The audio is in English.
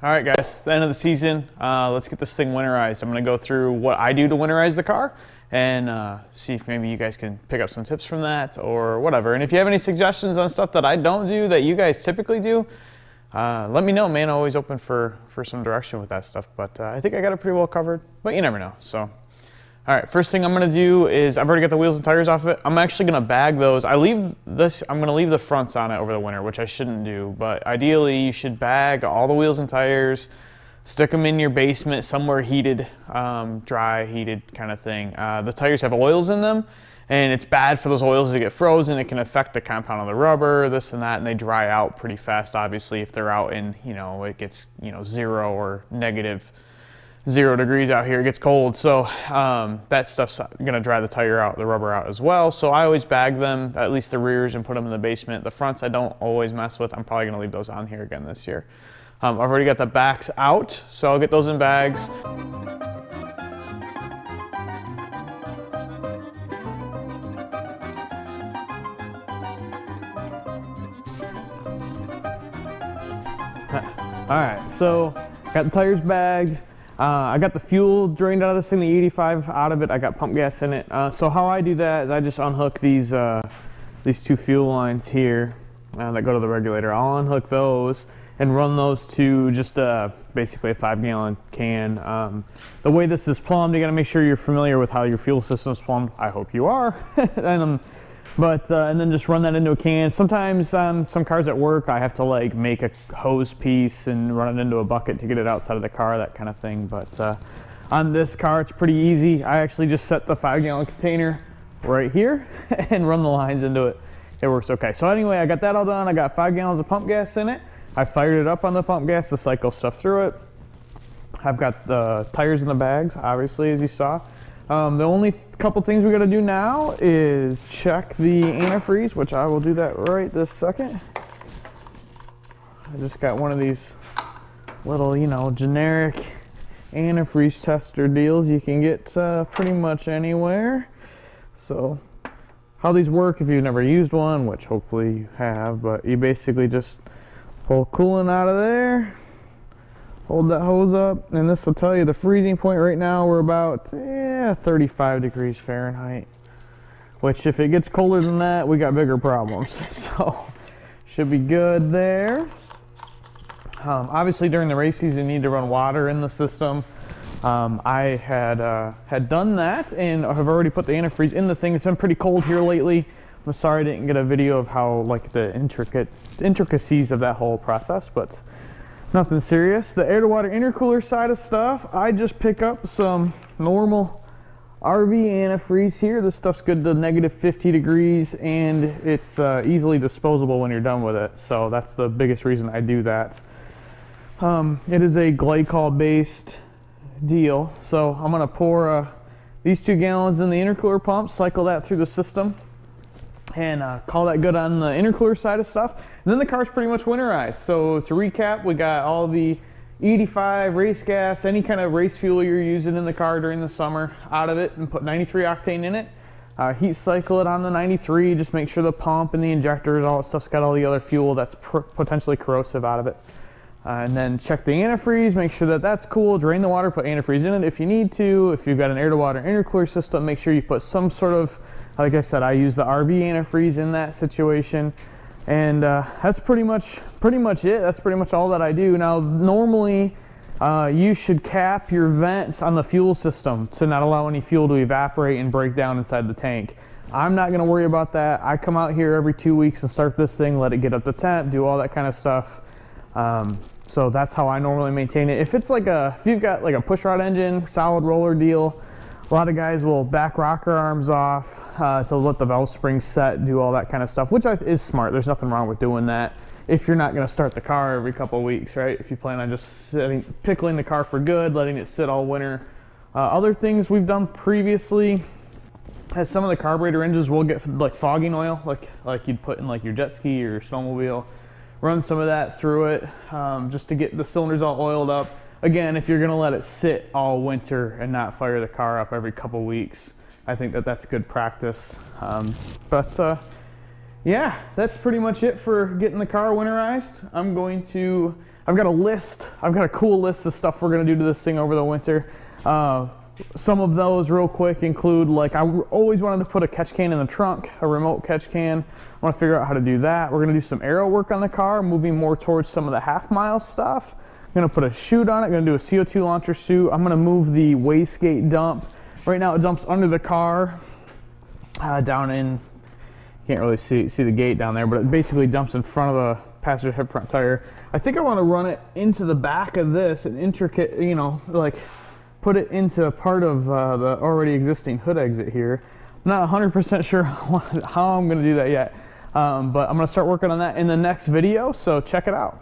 All right, guys, it's the end of the season. Let's get this thing winterized. I'm gonna go through what I do to winterize the car and see if maybe you guys can pick up some tips from that or whatever. And if you have any suggestions on stuff that I don't do that you guys typically do, let me know, man. I'm always open for some direction with that stuff, but I think I got it pretty well covered, but you never know. So, all right, first thing I'm gonna do is I've already got the wheels and tires off of it. I'm actually gonna bag those. I'm gonna leave the fronts on it over the winter, which I shouldn't do, but ideally you should bag all the wheels and tires, stick them in your basement somewhere heated, dry, heated kind of thing. The tires have oils in them, and it's bad for those oils to get frozen. It can affect the compound of the rubber, this and that, and they dry out pretty fast, obviously, if they're out in, it gets, 0 or negative 0 degrees out here. It gets cold, so that stuff's gonna dry the tire out, the rubber out as well. So I always bag them, at least the rears, and put them in the basement. The fronts I don't always mess with. I'm probably gonna leave those on here again this year. I've already got the backs out, so I'll get those in bags. All right, so got the tires bagged. I got the fuel drained out of this thing, the 85 out of it. I got pump gas in it. So how I do that is I just unhook these two fuel lines here that go to the regulator. I'll unhook those and run those to just basically a 5-gallon can. The way this is plumbed, you gotta make sure you're familiar with how your fuel system is plumbed. I hope you are. And then just run that into a can. Sometimes on some cars at work, I have to like make a hose piece and run it into a bucket to get it outside of the car, that kind of thing. But on this car, it's pretty easy. I actually just set the 5-gallon container right here and run the lines into it. It works okay. So anyway, I got that all done. I got 5 gallons of pump gas in it. I fired it up on the pump gas to cycle stuff through it. I've got the tires in the bags, obviously, as you saw. The only couple things we got to do now is check the antifreeze, which I will do that right this second. I just got one of these little, generic antifreeze tester deals you can get pretty much anywhere. So how these work, if you've never used one, which hopefully you have, but you basically just pull coolant out of there, hold that hose up, and this will tell you the freezing point. Right now we're about 35 degrees Fahrenheit, which if it gets colder than that, we got bigger problems. So should be good there. Obviously during the race season you need to run water in the system. I had done that and have already put the antifreeze in the thing. It's been pretty cold here lately. I'm sorry I didn't get a video of how like the intricacies of that whole process, but nothing serious. The air to water intercooler side of stuff, I just pick up some normal RV antifreeze here. This stuff's good to negative 50 degrees and it's easily disposable when you're done with it. So that's the biggest reason I do that. It is a glycol based deal. So I'm gonna pour these 2 gallons in the intercooler pump, cycle that through the system, and call that good on the intercooler side of stuff. And then the car's pretty much winterized. So to recap, we got all the E85, race gas, any kind of race fuel you're using in the car during the summer out of it, and put 93 octane in it. Heat cycle it on the 93, just make sure the pump and the injectors, all that stuff's got all the other fuel that's potentially corrosive out of it. And then check the antifreeze, make sure that that's cool, drain the water, put antifreeze in it if you need to. If you've got an air to water intercooler system, make sure you put some sort of, like I said, I use the RV antifreeze in that situation. And that's pretty much it. That's pretty much all that I do. Now normally you should cap your vents on the fuel system to not allow any fuel to evaporate and break down inside the tank. I'm not going to worry about that. I come out here every 2 weeks and start this thing, let it get up to temp, do all that kind of stuff. So that's how I normally maintain it. If you've got like a push rod engine, solid roller deal, a lot of guys will back rocker arms off to let the valve springs set, do all that kind of stuff, which is smart. There's nothing wrong with doing that if you're not going to start the car every couple of weeks, right? If you plan on just pickling the car for good, letting it sit all winter. Other things we've done previously, as some of the carburetor engines will get like fogging oil, like you'd put in like your jet ski or your snowmobile. Run some of that through it just to get the cylinders all oiled up. Again, if you're gonna let it sit all winter and not fire the car up every couple weeks, I think that that's good practice. yeah, that's pretty much it for getting the car winterized. I've got a list, I've got a cool list of stuff we're gonna do to this thing over the winter. Some of those real quick include, like, I always wanted to put a catch can in the trunk, a remote catch can. I want to figure out how to do that. We're gonna do some aero work on the car, moving more towards some of the half-mile stuff. I'm gonna put a chute on it, gonna do a CO2 launcher chute. I'm gonna move the wastegate dump. Right now it dumps under the car, down in, can't really see the gate down there, but it basically dumps in front of the passenger head front tire. I think I want to run it into the back of this, an intricate, you know, like put it into part of the already existing hood exit here. I'm not 100% sure how I'm going to do that yet, but I'm going to start working on that in the next video, so check it out.